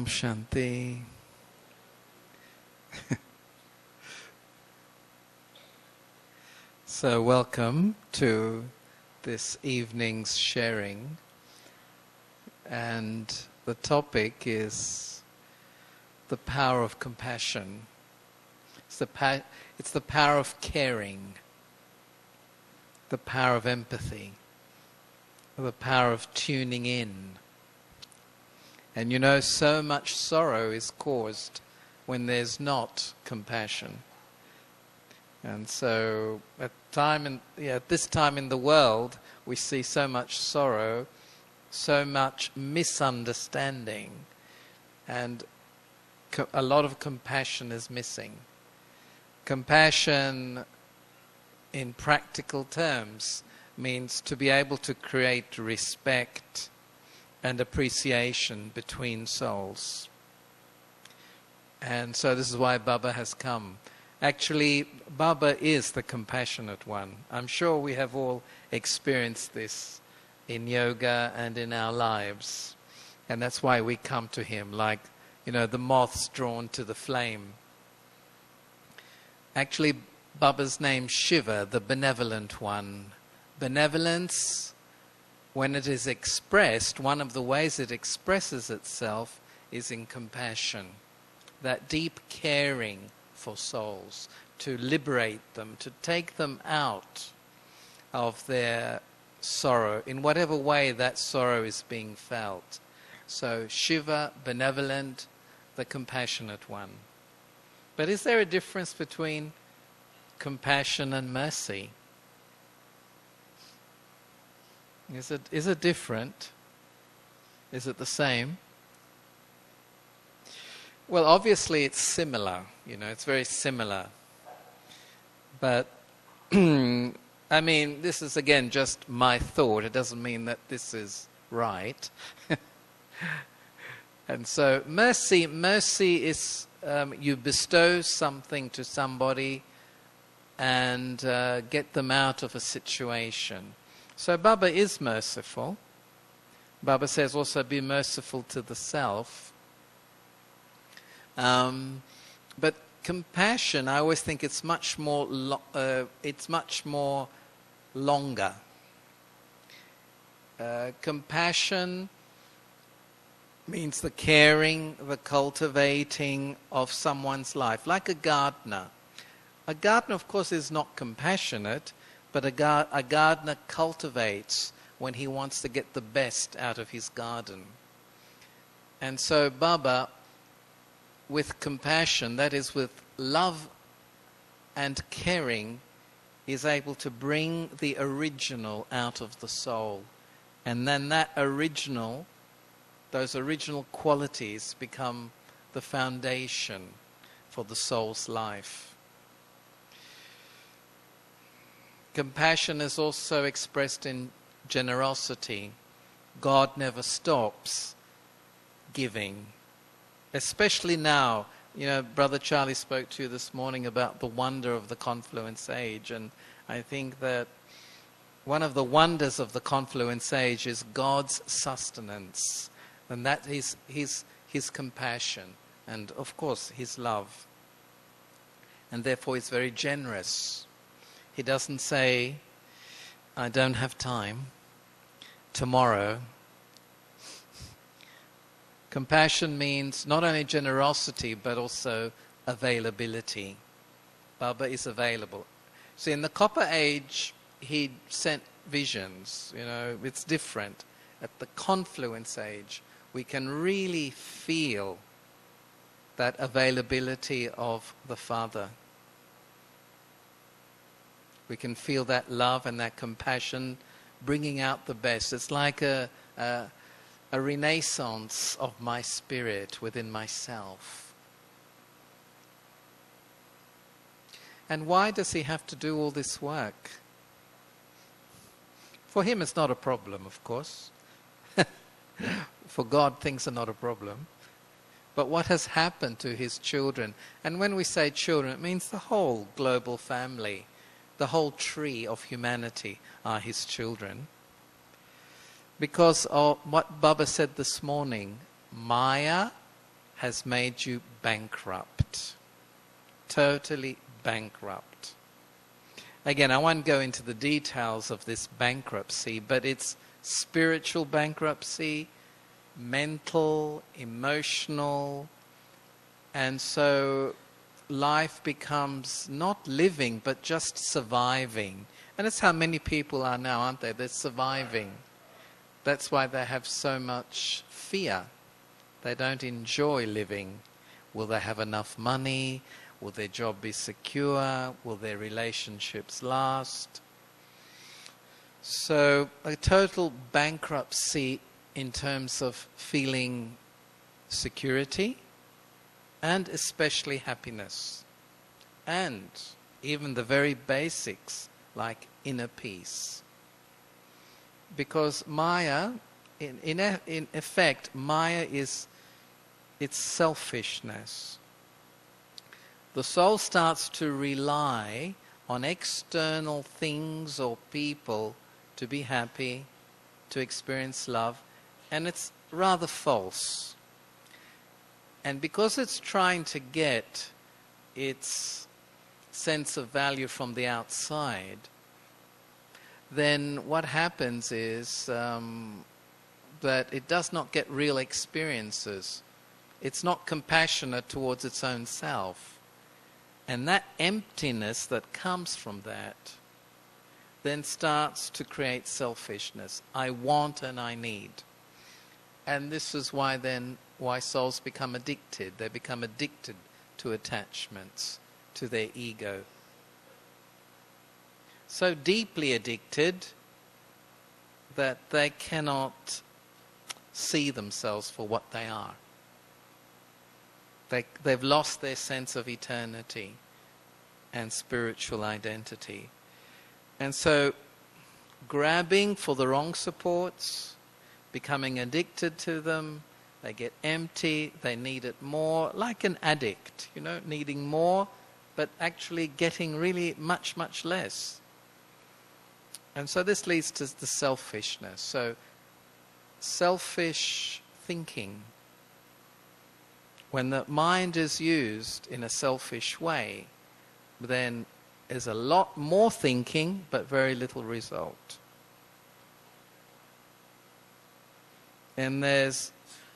Shanti. So welcome to this evening's sharing, and the topic is the power of compassion. It's the power of caring, the power of empathy, the power of tuning in. And you know, so much sorrow is caused when there's not compassion. And so at this time in the world, we see so much sorrow, so much misunderstanding, and a lot of compassion is missing. Compassion, in practical terms, means to be able to create respect and appreciation between souls. And so this is why Baba has come. Actually, Baba is the compassionate one. I'm sure we have all experienced this in yoga and in our lives. And that's why we come to him, like, you know, the moths drawn to the flame. Actually, Baba's name's Shiva, the benevolent one. Benevolence, when it is expressed, one of the ways it expresses itself is in compassion. That deep caring for souls, to liberate them, to take them out of their sorrow, in whatever way that sorrow is being felt. So Shiva, benevolent, the compassionate one. But is there a difference between compassion and mercy? Is it different? Is it the same? Well, obviously it's similar, you know, it's very similar. But, I mean, this is again just my thought. It doesn't mean that this is right. And so mercy is you bestow something to somebody and get them out of a situation. So Baba is merciful. Baba says also be merciful to the self. But compassion, I always think it's much more longer. Compassion means the caring, the cultivating of someone's life, like a gardener. A gardener, of course, is not compassionate, but a gardener cultivates when he wants to get the best out of his garden. And so Baba, with compassion, that is with love and caring, is able to bring the original out of the soul. And then those original qualities become the foundation for the soul's life. Compassion is also expressed in generosity. God never stops giving. Especially now, you know, Brother Charlie spoke to you this morning about the wonder of the confluence age, and I think that one of the wonders of the confluence age is God's sustenance, and that is his compassion, and of course his love. And therefore he's very generous. He doesn't say, I don't have time, tomorrow. Compassion means not only generosity, but also availability. Baba is available. See, in the Copper Age, he sent visions. You know, it's different. At the Confluence Age, we can really feel that availability of the Father. We can feel that love and that compassion bringing out the best. It's like a renaissance of my spirit within myself. And why does he have to do all this work? For him it's not a problem, of course. For God, things are not a problem. But what has happened to his children? And when we say children, it means the whole global family. The whole tree of humanity are his children. Because of what Baba said this morning, Maya has made you bankrupt. Totally bankrupt. Again, I won't go into the details of this bankruptcy, but it's spiritual bankruptcy, mental, emotional, and so life becomes not living but just surviving. And that's how many people are now, aren't they? They're surviving. That's why they have so much fear. They don't enjoy living. Will they have enough money? Will their job be secure? Will their relationships last? So a total bankruptcy in terms of feeling security and especially happess. And even the very basics like inner peace. Because Maya, in effect, Maya is its selfishness. The soul starts to rely on external things or people to be happy, to experience love, and it's rather false. And because it's trying to get its sense of value from the outside, then what happens is that it does not get real experiences. It's not compassionate towards its own self. And that emptiness that comes from that then starts to create selfishness. I want and I need. And this is why souls become addicted. They become addicted to attachments, to their ego. So deeply addicted that they cannot see themselves for what they are. They've lost their sense of eternity and spiritual identity. And so grabbing for the wrong supports, becoming addicted to them, they get empty, they need it more, like an addict, needing more, but actually getting really much, much less. And so this leads to the selfishness. So selfish thinking. When the mind is used in a selfish way, then there's a lot more thinking, but very little result. And there's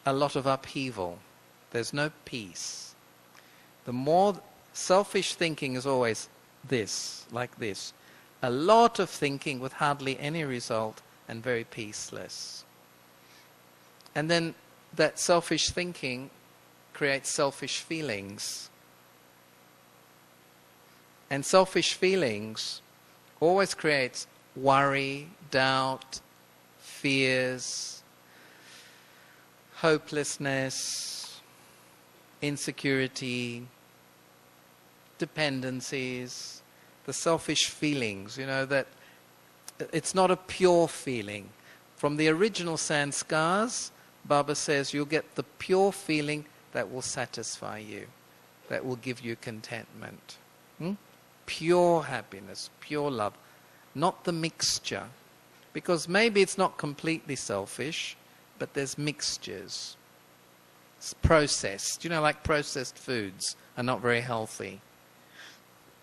a lot of upheaval. There's no peace. The more selfish thinking is always this, like this. A lot of thinking with hardly any result and very peaceless. And then that selfish thinking creates selfish feelings. And selfish feelings always creates worry, doubt, fears, hopelessness, insecurity, dependencies, the selfish feelings, that it's not a pure feeling. From the original sanskars, Baba says you'll get the pure feeling that will satisfy you, that will give you contentment. Pure happiness, pure love, not the mixture. Because maybe it's not completely selfish, but there's mixtures. It's processed. Like processed foods are not very healthy.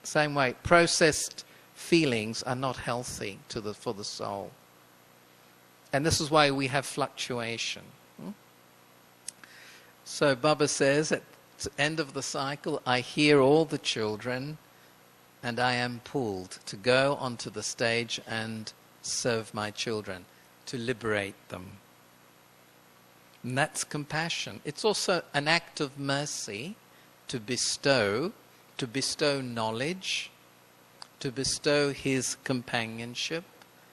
Same way, processed feelings are not healthy for the soul. And this is why we have fluctuation. So Baba says at the end of the cycle, I hear all the children and I am pulled to go onto the stage and serve my children, to liberate them. And that's compassion. It's also an act of mercy to bestow knowledge, to bestow his companionship,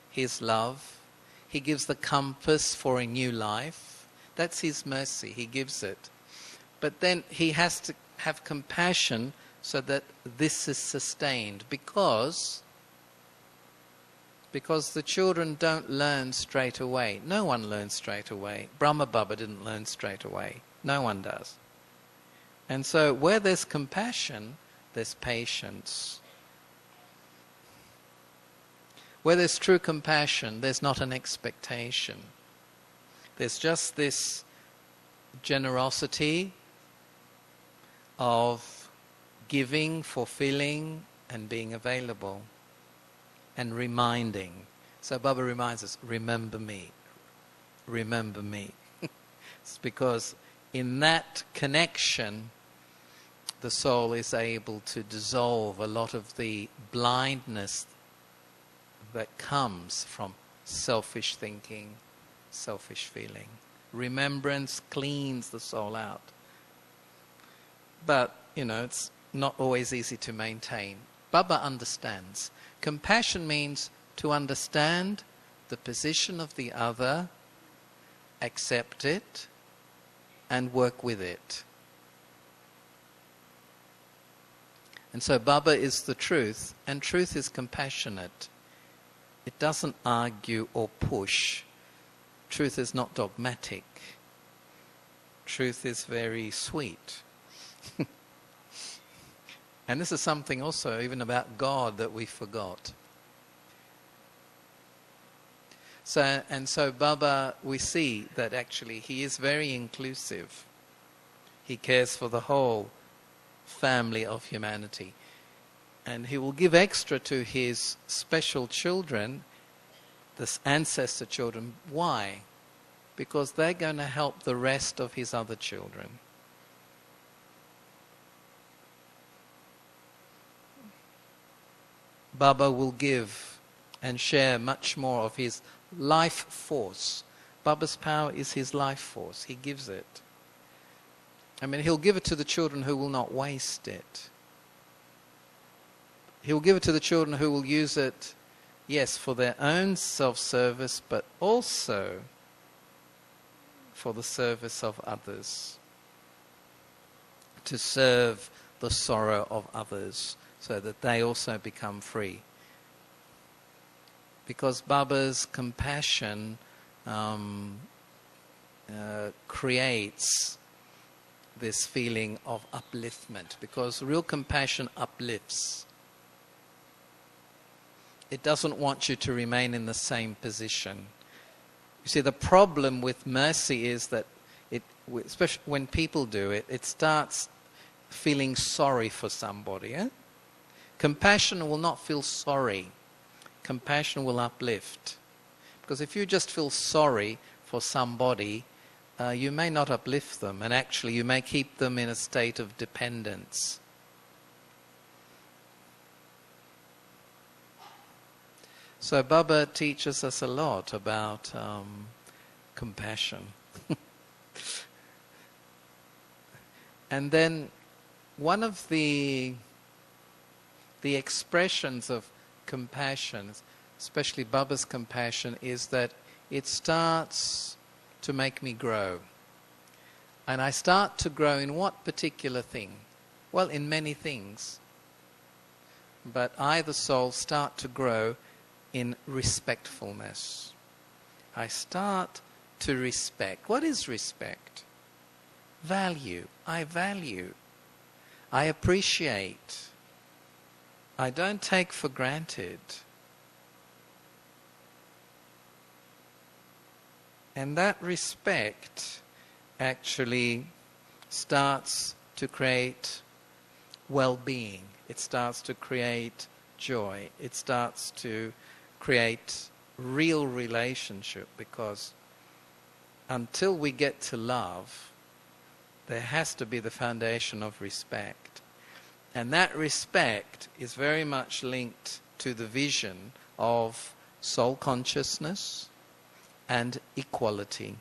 his love. He gives the compass for a new life. That's his mercy. He gives it. But then he has to have compassion so that this is sustained, because the children don't learn straight away. No one learns straight away. Brahma Baba didn't learn straight away. No one does. And so where there's compassion, there's patience. Where there's true compassion, there's not an expectation. There's just this generosity of giving, fulfilling, and being available, and reminding. So Baba reminds us, remember me, remember me. It's because in that connection, the soul is able to dissolve a lot of the blindness that comes from selfish thinking, selfish feeling. Remembrance cleans the soul out. But, it's not always easy to maintain. Baba understands. Compassion means to understand the position of the other, accept it, and work with it. And so Baba is the truth, and truth is compassionate. It doesn't argue or push. Truth is not dogmatic. Truth is very sweet. And this is something also even about God that we forgot. So Baba, we see that actually he is very inclusive. He cares for the whole family of humanity. And he will give extra to his special children, the ancestor children. Why? Because they're going to help the rest of his other children. Baba will give and share much more of his life force. Baba's power is his life force. He gives it. He'll give it to the children who will not waste it. He'll give it to the children who will use it, yes, for their own self-service, but also for the service of others. To serve the sorrow of others, so that they also become free. Because Baba's compassion creates this feeling of upliftment, because real compassion uplifts. It doesn't want you to remain in the same position. You see, the problem with mercy is that, especially when people do it, it starts feeling sorry for somebody. Compassion will not feel sorry. Compassion will uplift. Because if you just feel sorry for somebody, you may not uplift them, and actually you may keep them in a state of dependence. So Baba teaches us a lot about compassion. And then one of the expressions of compassion, especially Baba's compassion, is that it starts to make me grow. And I start to grow in what particular thing? Well, in many things. But I, the soul, start to grow in respectfulness. I start to respect. What is respect? Value. I value. I appreciate. I don't take for granted. And that respect actually starts to create well-being. It starts to create joy. It starts to create real relationship, because until we get to love, there has to be the foundation of respect. And that respect is very much linked to the vision of soul consciousness and equality.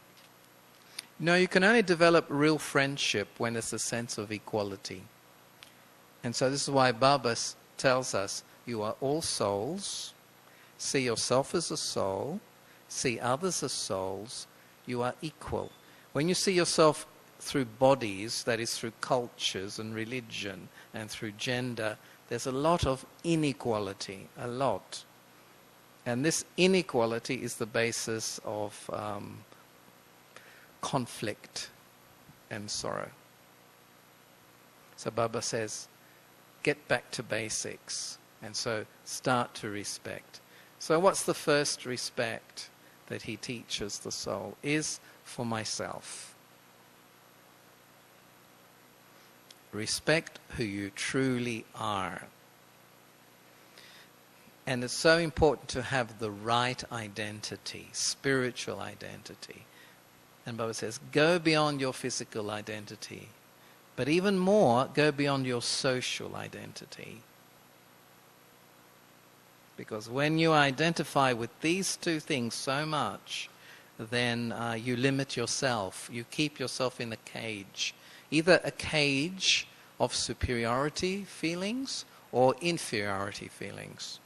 You can only develop real friendship when there's a sense of equality. And so this is why Baba tells us, you are all souls. See yourself as a soul. See others as souls. You are equal. When you see yourself through bodies, that is through cultures and religion and through gender, there's a lot of inequality, a lot. And this inequality is the basis of conflict and sorrow. So Baba says, get back to basics. And so start to respect. So what's the first respect that he teaches the soul? Is for myself. Respect who you truly are. And it's so important to have the right identity, spiritual identity. And Baba says, go beyond your physical identity. But even more, go beyond your social identity. Because when you identify with these two things so much, then you limit yourself. You keep yourself in a cage. Either a cage of superiority feelings or inferiority feelings.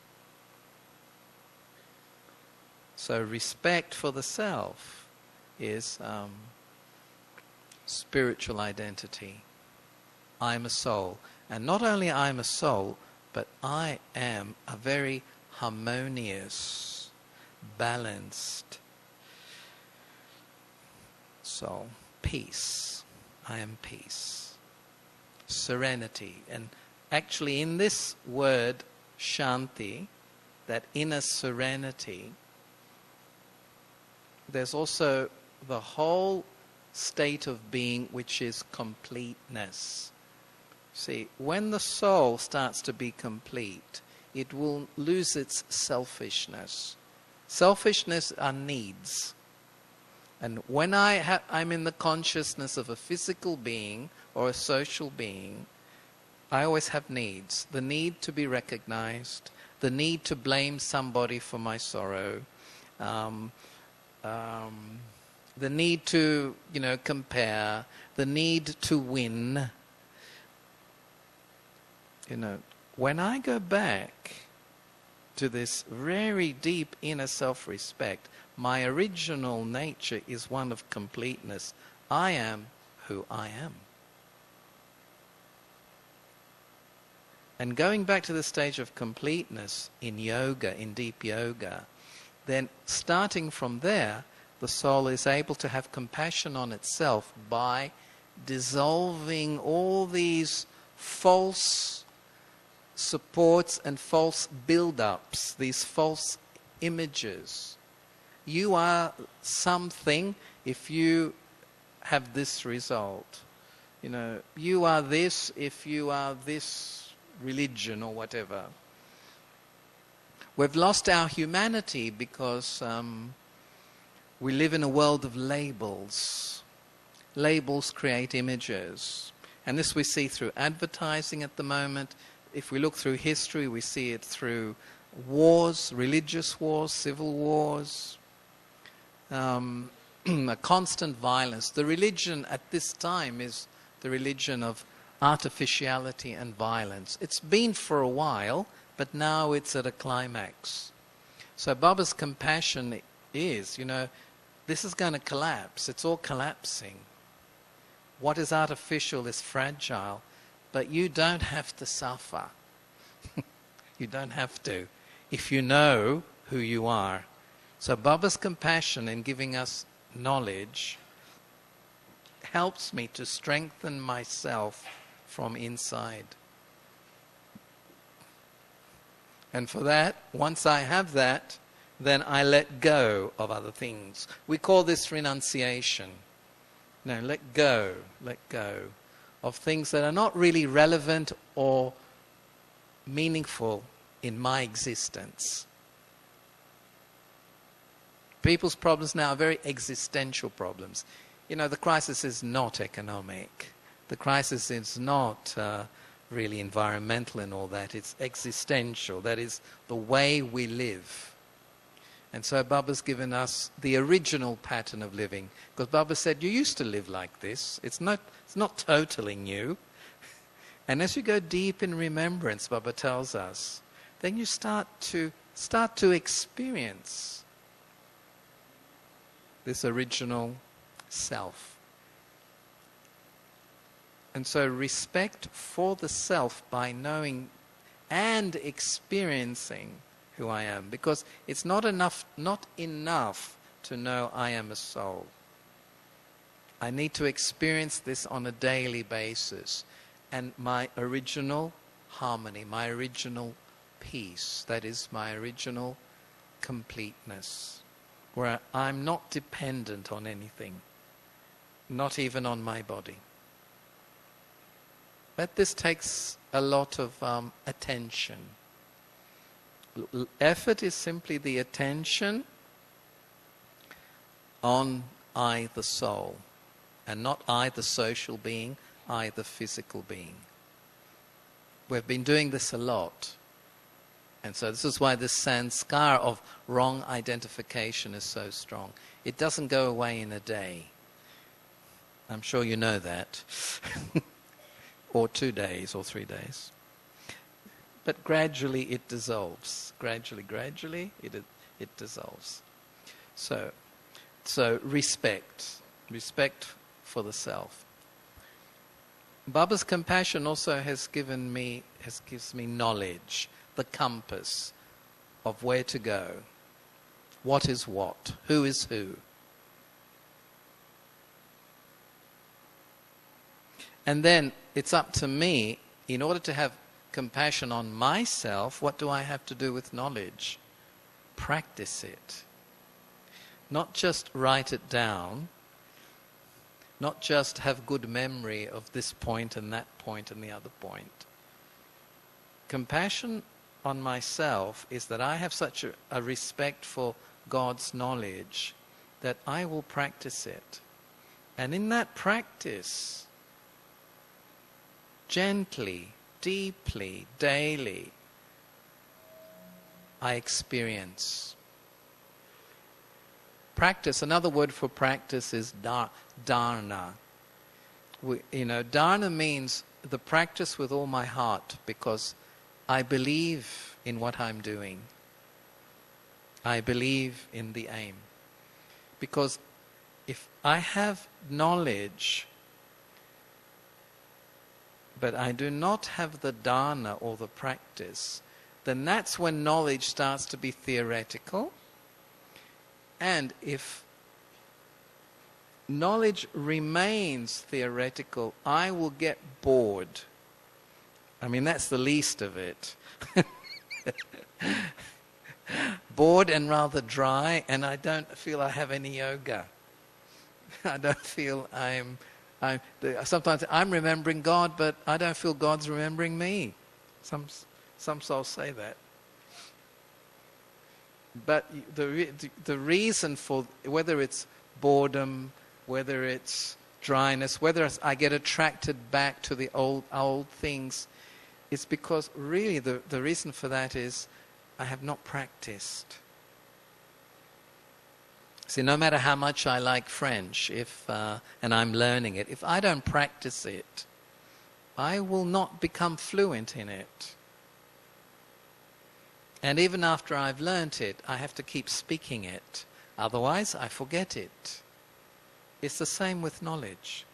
So respect for the self is spiritual identity. I'm a soul. And not only I'm a soul, but I am a very harmonious, balanced soul. Peace. I am peace. Serenity. And actually in this word, shanti, that inner serenity, there's also the whole state of being which is completeness. See, when the soul starts to be complete, it will lose its selfishness. Selfishness are needs. And when I'm in the consciousness of a physical being or a social being, I always have needs. The need to be recognized, the need to blame somebody for my sorrow, the need to, compare, the need to win. When I go back to this very deep inner self-respect, my original nature is one of completeness. I am who I am. And going back to the stage of completeness in yoga, in deep yoga, then starting from there, the soul is able to have compassion on itself by dissolving all these false supports and false build-ups, these false images. You are something if you have this result. You are this if you are this religion or whatever. We've lost our humanity because we live in a world of labels. Labels create images. And this we see through advertising at the moment. If we look through history, we see it through wars, religious wars, civil wars, a constant violence. The religion at this time is the religion of artificiality and violence. It's been for a while, but now it's at a climax. So Baba's compassion is, this is going to collapse. It's all collapsing. What is artificial is fragile, but you don't have to suffer. You don't have to, if you know who you are. So Baba's compassion in giving us knowledge helps me to strengthen myself from inside. And for that, once I have that, then I let go of other things. We call this renunciation. Let go of things that are not really relevant or meaningful in my existence. People's problems now are very existential problems. The crisis is not economic. The crisis is not really environmental and all that. It's existential. That is the way we live. And so Baba's given us the original pattern of living. Because Baba said, you used to live like this. It's not totally new. And as you go deep in remembrance, Baba tells us, then you start to experience this original self. And so respect for the self by knowing and experiencing who I am. Because it's not enough to know I am a soul. I need to experience this on a daily basis. And my original harmony, my original peace, that is my original completeness, where I'm not dependent on anything, not even on my body. But this takes a lot of attention. Effort is simply the attention on I, the soul, and not I, the social being, I, the physical being. We've been doing this a lot. And so this is why this sanskar of wrong identification is so strong. It doesn't go away in a day. I'm sure you know that. Or 2 days or 3 days. But gradually it dissolves. Gradually it dissolves. So respect for the self. Baba's compassion also gives me knowledge, the compass of where to go, what is what, who is who. And then it's up to me, in order to have compassion on myself, what do I have to do with knowledge? Practice it. Not just write it down, not just have good memory of this point and that point and the other point. Compassion on myself is that I have such a respect for God's knowledge that I will practice it. And in that practice, gently, deeply, daily, I experience. Practice, another word for practice is dharana. Dharana means the practice with all my heart, because I believe in what I'm doing. I believe in the aim. Because if I have knowledge, but I do not have the dharana or the practice, then that's when knowledge starts to be theoretical. And if knowledge remains theoretical, I will get bored. I mean, that's the least of it. Bored and rather dry, and I don't feel I have any yoga. I don't feel sometimes I'm remembering God, but I don't feel God's remembering me. Some souls say that. But the reason for, whether it's boredom, whether it's dryness, whether I get attracted back to the old things, it's because really the reason for that is I have not practiced. See, no matter how much I like French, and I'm learning it, if I don't practice it, I will not become fluent in it. And even after I've learnt it, I have to keep speaking it. Otherwise, I forget it. It's the same with knowledge.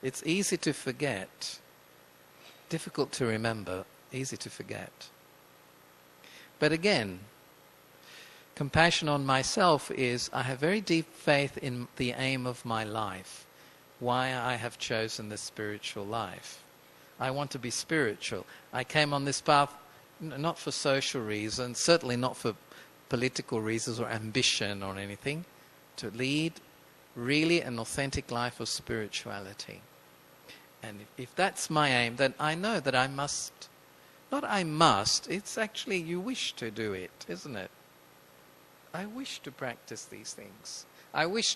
It's easy to forget. Difficult to remember, easy to forget. But again, compassion on myself is, I have very deep faith in the aim of my life, why I have chosen this spiritual life. I want to be spiritual. I came on this path not for social reasons, certainly not for political reasons or ambition or anything, to lead really an authentic life of spirituality. And if that's my aim, then I know that I must, it's actually you wish to do it, isn't it? I wish to practice these things. I wish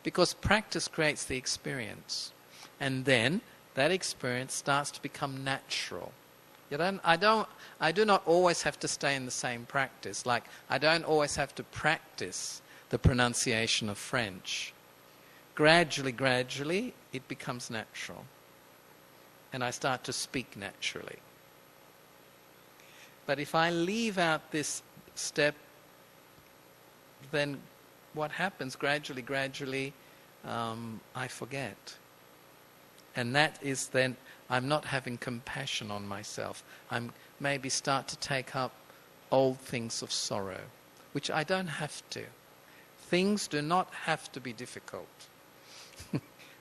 because practice creates the experience. And then that experience starts to become natural. I do not always have to stay in the same practice. Like, I don't always have to practice the pronunciation of French. Gradually, it becomes natural. And I start to speak naturally. But if I leave out this step, then what happens gradually, I forget. And that is then, I'm not having compassion on myself. I'm maybe start to take up old things of sorrow, which I don't have to. Things do not have to be difficult.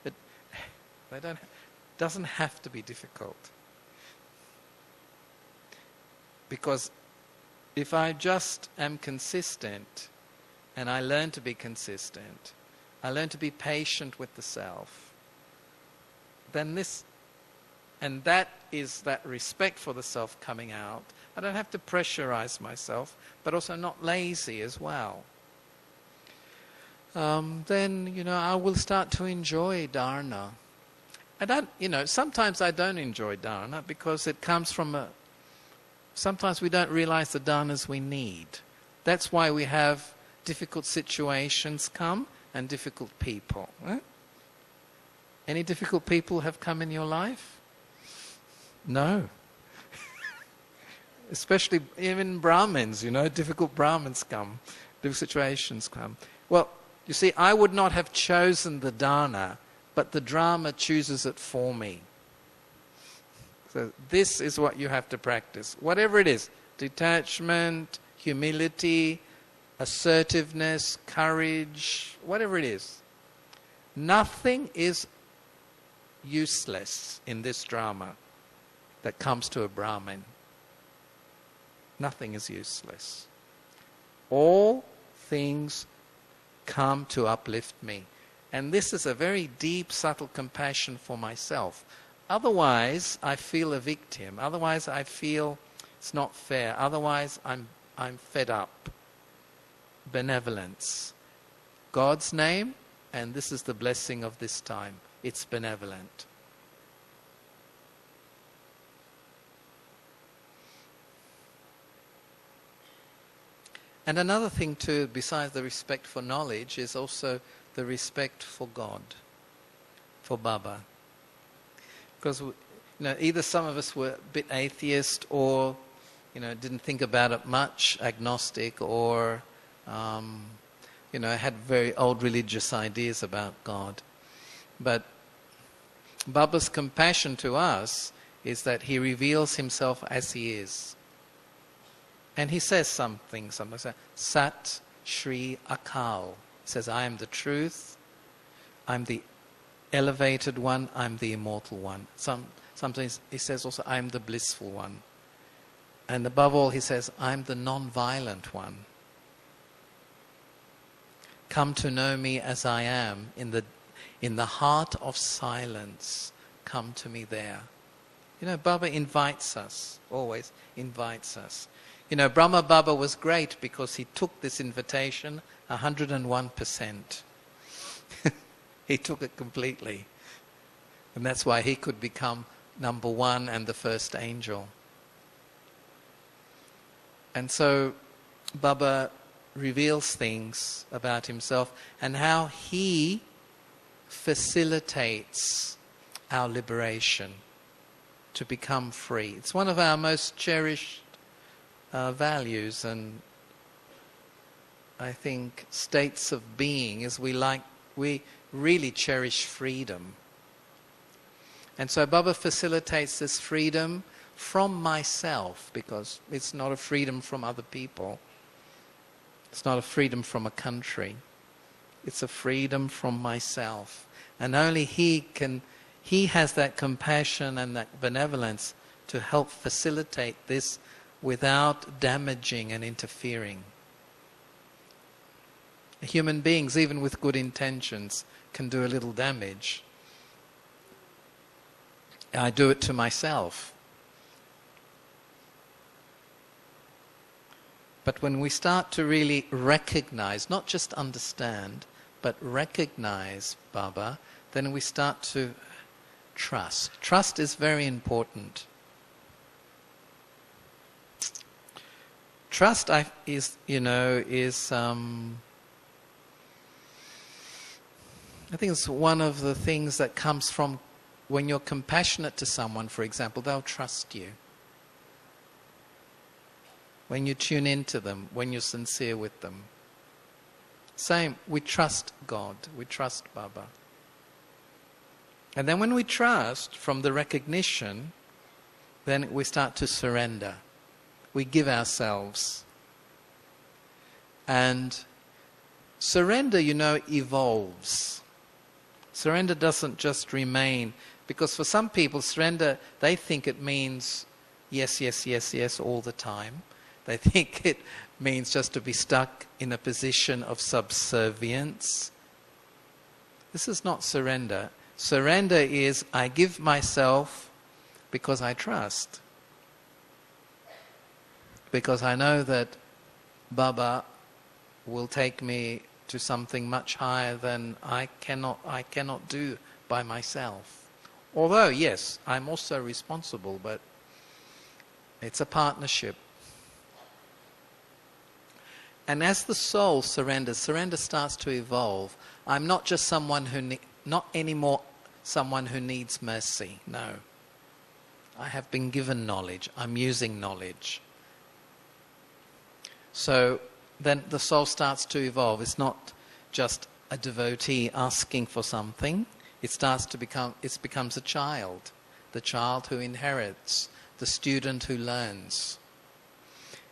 It doesn't have to be difficult. Because if I just am consistent, and I learn to be consistent, I learn to be patient with the self, then this, and that is that respect for the self coming out. I don't have to pressurize myself, but also not lazy as well. Then, I will start to enjoy dharana. Sometimes I don't enjoy dharana because it comes from sometimes we don't realize the dharnas we need. That's why we have difficult situations come and difficult people. Right? Any difficult people have come in your life? No. Especially even Brahmins, difficult Brahmins come, difficult situations come. Well, you see, I would not have chosen the dharana, but the drama chooses it for me. So this is what you have to practice. Whatever it is, detachment, humility, assertiveness, courage, whatever it is. Nothing is useless in this drama that comes to a Brahmin. Nothing is useless. All things come to uplift me. And this is a very deep, subtle compassion for myself. Otherwise, I feel a victim. Otherwise, I feel it's not fair. Otherwise, I'm fed up. Benevolence. God's name, and this is the blessing of this time. It's benevolent. And another thing too, besides the respect for knowledge, is also the respect for God, for Baba. Because either some of us were a bit atheist or didn't think about it much, agnostic, or had very old religious ideas about God. But Baba's compassion to us is that he reveals himself as he is. And he says something Sat Shri Akal. He says, I am the truth, I'm the elevated one, I'm the immortal one. Sometimes he says also, I am the blissful one. And above all, he says, I am the non-violent one. Come to know me as I am, in the heart of silence. Come to me there. Baba invites us, always invites us. Brahma Baba was great because he took this invitation 101%. He took it completely. And that's why he could become number one and the first angel. And so Baba reveals things about himself and how he facilitates our liberation to become free. It's one of our most cherished values and I think states of being is we really cherish freedom. And so Baba facilitates this freedom from myself, because it's not a freedom from other people. It's not a freedom from a country. It's a freedom from myself. And only he has that compassion and that benevolence to help facilitate this without damaging and interfering. Human beings, even with good intentions, can do a little damage. I do it to myself. But when we start to really recognize, not just understand, but recognize Baba, then we start to trust. Trust is very important. Trust is I think it's one of the things that comes from when you're compassionate to someone, for example, they'll trust you. When you tune into them, when you're sincere with them. Same, we trust God, we trust Baba. And then when we trust from the recognition, then we start to surrender. We give ourselves. And surrender, evolves. Surrender doesn't just remain, because for some people, surrender, they think it means yes, yes, yes, yes all the time. They think it means just to be stuck in a position of subservience. This is not surrender. Surrender is, I give myself because I trust. Because I know that Baba will take me to something much higher than I cannot do by myself. Although, yes, I'm also responsible, but it's a partnership. And as the soul surrenders, surrender starts to evolve. I'm not just someone who not anymore someone who needs mercy. No. I have been given knowledge. I'm using knowledge. So then the soul starts to evolve. It's not just a devotee asking for something. It becomes a child. The child who inherits. The student who learns.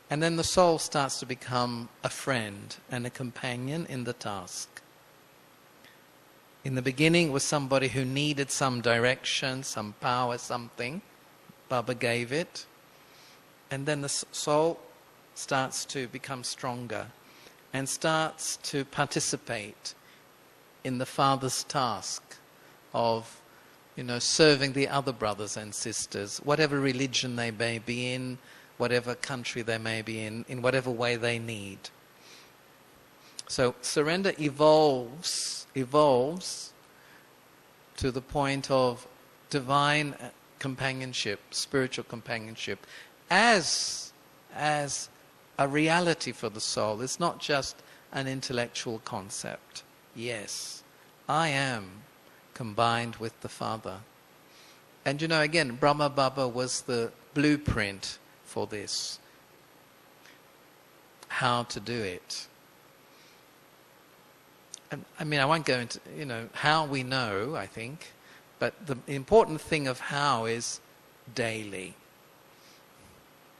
And then the soul starts to become a friend and a companion in the task. In the beginning, it was somebody who needed some direction, some power, something. Baba gave it. And then the soul starts to become stronger and starts to participate in the Father's task of, serving the other brothers and sisters, whatever religion they may be in, whatever country they may be in whatever way they need. So surrender evolves to the point of divine companionship, spiritual companionship, as a reality for the soul. It's not just an intellectual concept. Yes, I am combined with the Father. And again, Brahma Baba was the blueprint for this. How to do it. And, I won't go into, how we know, I think, but the important thing of how is daily.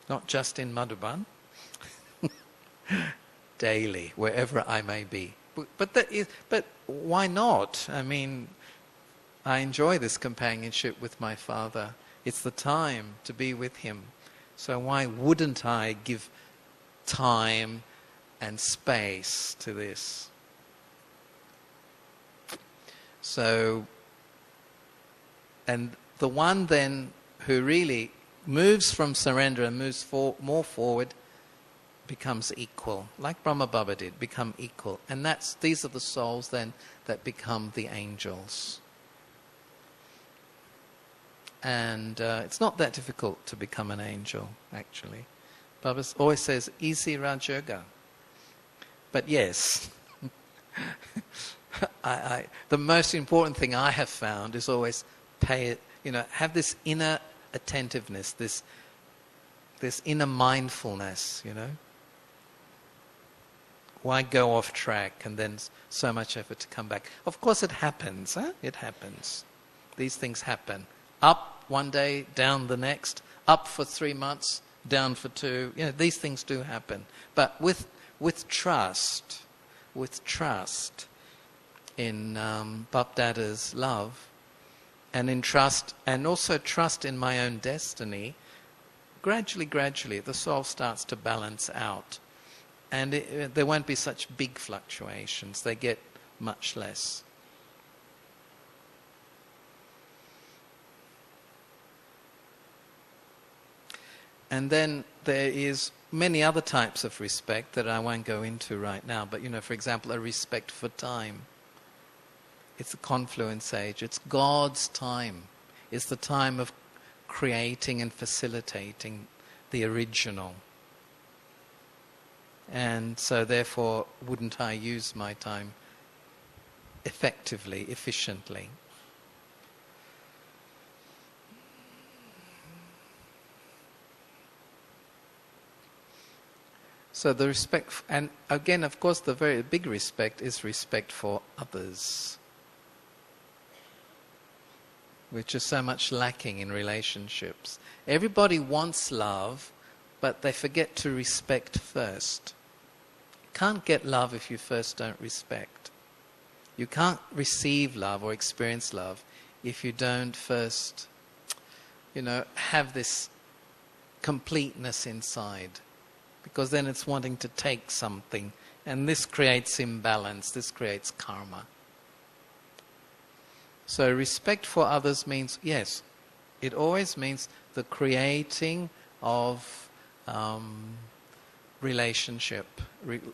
Not just in Madhuban. Daily, wherever I may be. But why not? I enjoy this companionship with my Father. It's the time to be with Him. So why wouldn't I give time and space to this? So, and the one then who really moves from surrender and moves more forward becomes equal, like Brahma Baba did, become equal. And these are the souls then that become the angels. And it's not that difficult to become an angel, actually. Baba always says, easy Raj Yoga. But yes, the most important thing I have found is always have this inner attentiveness, this inner mindfulness, Why go off track and then so much effort to come back? Of course it happens, It happens. These things happen. Up one day, down the next, up for 3 months, down for 2. These things do happen. But with trust in Bap Dada's love, and in trust, and also trust in my own destiny, gradually, the soul starts to balance out. And there won't be such big fluctuations. They get much less. And then there is many other types of respect that I won't go into right now. But, for example, a respect for time. It's a confluence age. It's God's time. It's the time of creating and facilitating the original. And so therefore, wouldn't I use my time effectively, efficiently? So the respect, and again, of course, the very big respect is respect for others, which is so much lacking in relationships. Everybody wants love, but they forget to respect first. You can't get love if you first don't respect. You can't receive love or experience love if you don't first, have this completeness inside. Because then it's wanting to take something, and this creates imbalance, this creates karma. So respect for others means, yes, it always means the creating of relationship,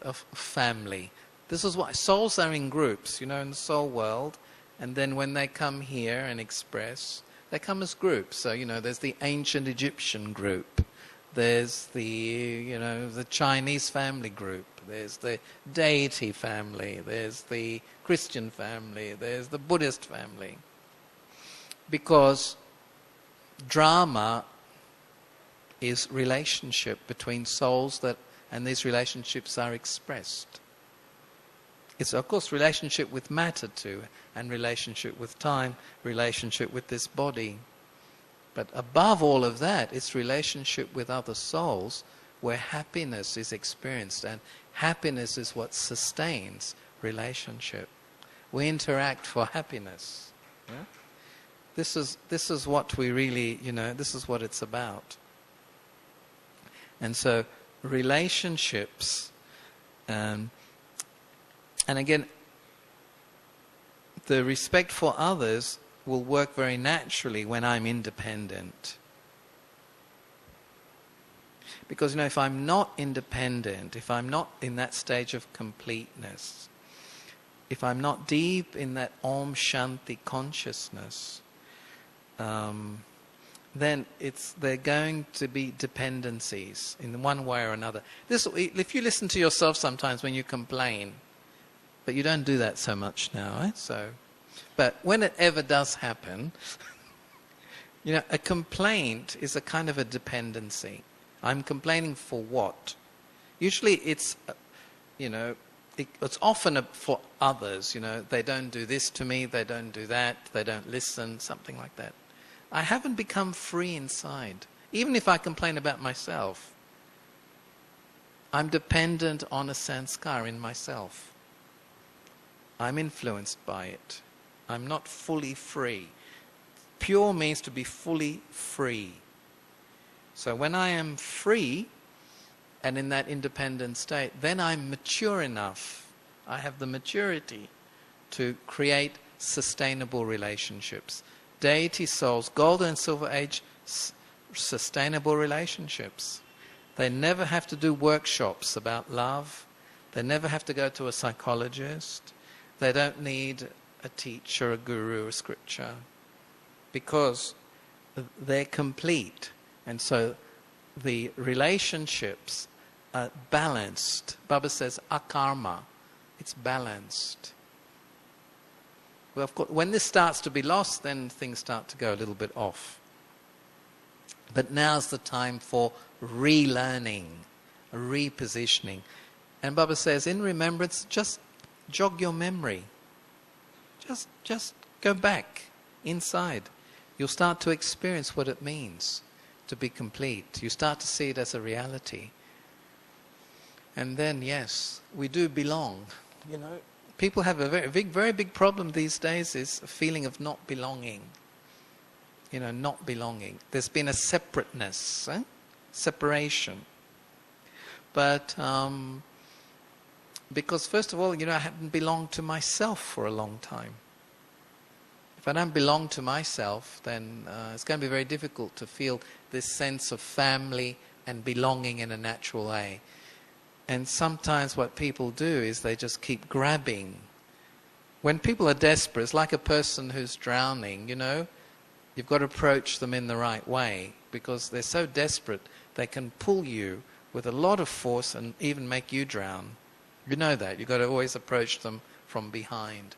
of family. This is why souls are in groups, in the soul world, and then when they come here and express, they come as groups. So, there's the ancient Egyptian group, there's the Chinese family group, there's the deity family, there's the Christian family, there's the Buddhist family. Because drama is relationship between souls and these relationships are expressed. It's of course relationship with matter too, and relationship with time, relationship with this body. But above all of that, it's relationship with other souls where happiness is experienced, and happiness is what sustains relationship. We interact for happiness. Yeah? This is what we really, this is what it's about. And so relationships, and again, the respect for others will work very naturally when I'm independent. Because, if I'm not independent, if I'm not in that stage of completeness, if I'm not deep in that Om Shanti consciousness, then there are going to be dependencies in one way or another. If you listen to yourself sometimes when you complain, but you don't do that so much now, right? But when it ever does happen, a complaint is a kind of a dependency. I'm complaining for what? Usually it's, it's often for others, they don't do this to me, they don't do that, they don't listen, something like that. I haven't become free inside. Even if I complain about myself, I'm dependent on a sanskar in myself. I'm influenced by it. I'm not fully free. Pure means to be fully free. So when I am free and in that independent state, then I'm mature enough. I have the maturity to create sustainable relationships. Deity souls, golden and silver age, sustainable relationships. They never have to do workshops about love. They never have to go to a psychologist. They don't need a teacher, a guru, a scripture, because they're complete. And so the relationships are balanced. Baba says akarma. It's balanced. Well, of course, when this starts to be lost, then things start to go a little bit off. But now's the time for relearning, repositioning. And Baba says, in remembrance, just jog your memory. Just go back inside. You'll start to experience what it means to be complete. You start to see it as a reality. And then, yes, we do belong. People have a very big problem these days, is a feeling of not belonging. Not belonging. There's been a separateness, separation. But because first of all, I haven't belonged to myself for a long time. If I don't belong to myself, then it's going to be very difficult to feel this sense of family and belonging in a natural way. And sometimes what people do is they just keep grabbing. When people are desperate, it's like a person who's drowning, You've got to approach them in the right way, because they're so desperate, they can pull you with a lot of force and even make you drown. You know that. You've got to always approach them from behind.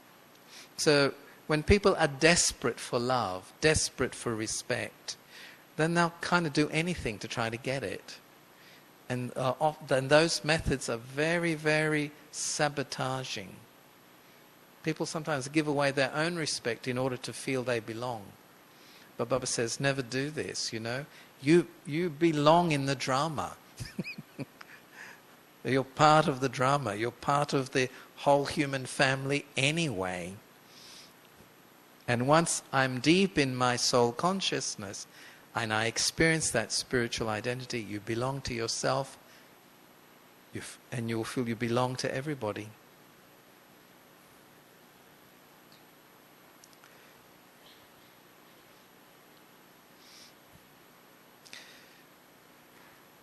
So when people are desperate for love, desperate for respect, then they'll kind of do anything to try to get it. And then those methods are very, very sabotaging. People sometimes give away their own respect in order to feel they belong. But Baba says, never do this, You belong in the drama. You're part of the drama. You're part of the whole human family anyway. And once I'm deep in my soul consciousness, and I experience that spiritual identity, you belong to yourself, and you'll feel you belong to everybody.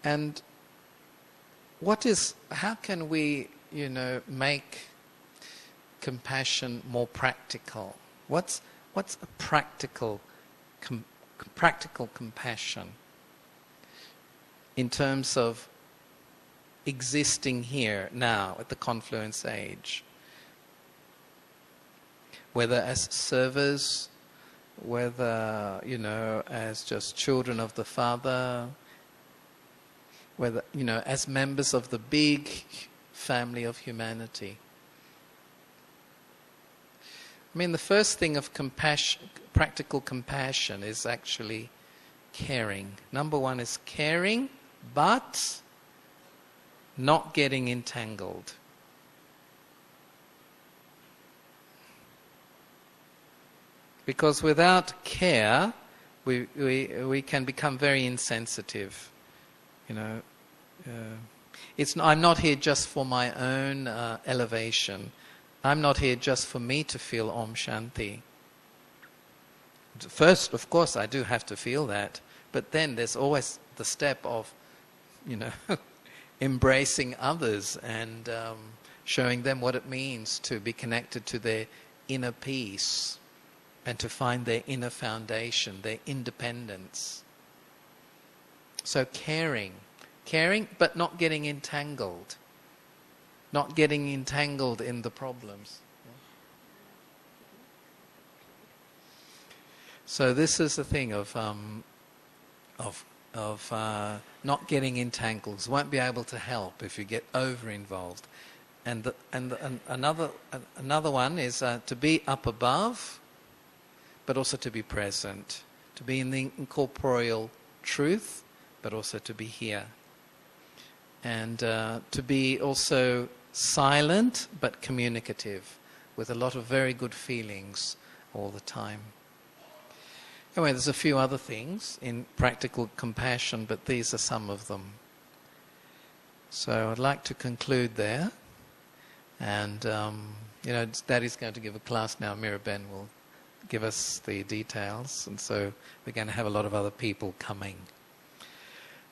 And how can we, make compassion more practical? What's a practical compassion in terms of existing here now at the confluence age? Whether as servers, whether, as just children of the Father, whether, as members of the big family of humanity. I mean, the first thing of practical compassion is actually caring. Number one is caring, but not getting entangled. Because without care, we can become very insensitive. I'm not here just for my own elevation. I'm not here just for me to feel Om Shanti. First, of course, I do have to feel that. But then there's always the step of, embracing others and showing them what it means to be connected to their inner peace and to find their inner foundation, their independence. So caring, but not getting entangled. Not getting entangled in the problems. So this is the thing of not getting entangled. Won't be able to help if you get over involved. And another one is to be up above, but also to be present, to be in the incorporeal truth, but also to be here, and to be also silent but communicative, with a lot of very good feelings all the time. Anyway, there's a few other things in practical compassion, but these are some of them. So I'd like to conclude there. And, Daddy's going to give a class now. Miraben will give us the details. And so we're going to have a lot of other people coming.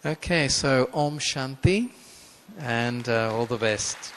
Okay, so Om Shanti, and all the best.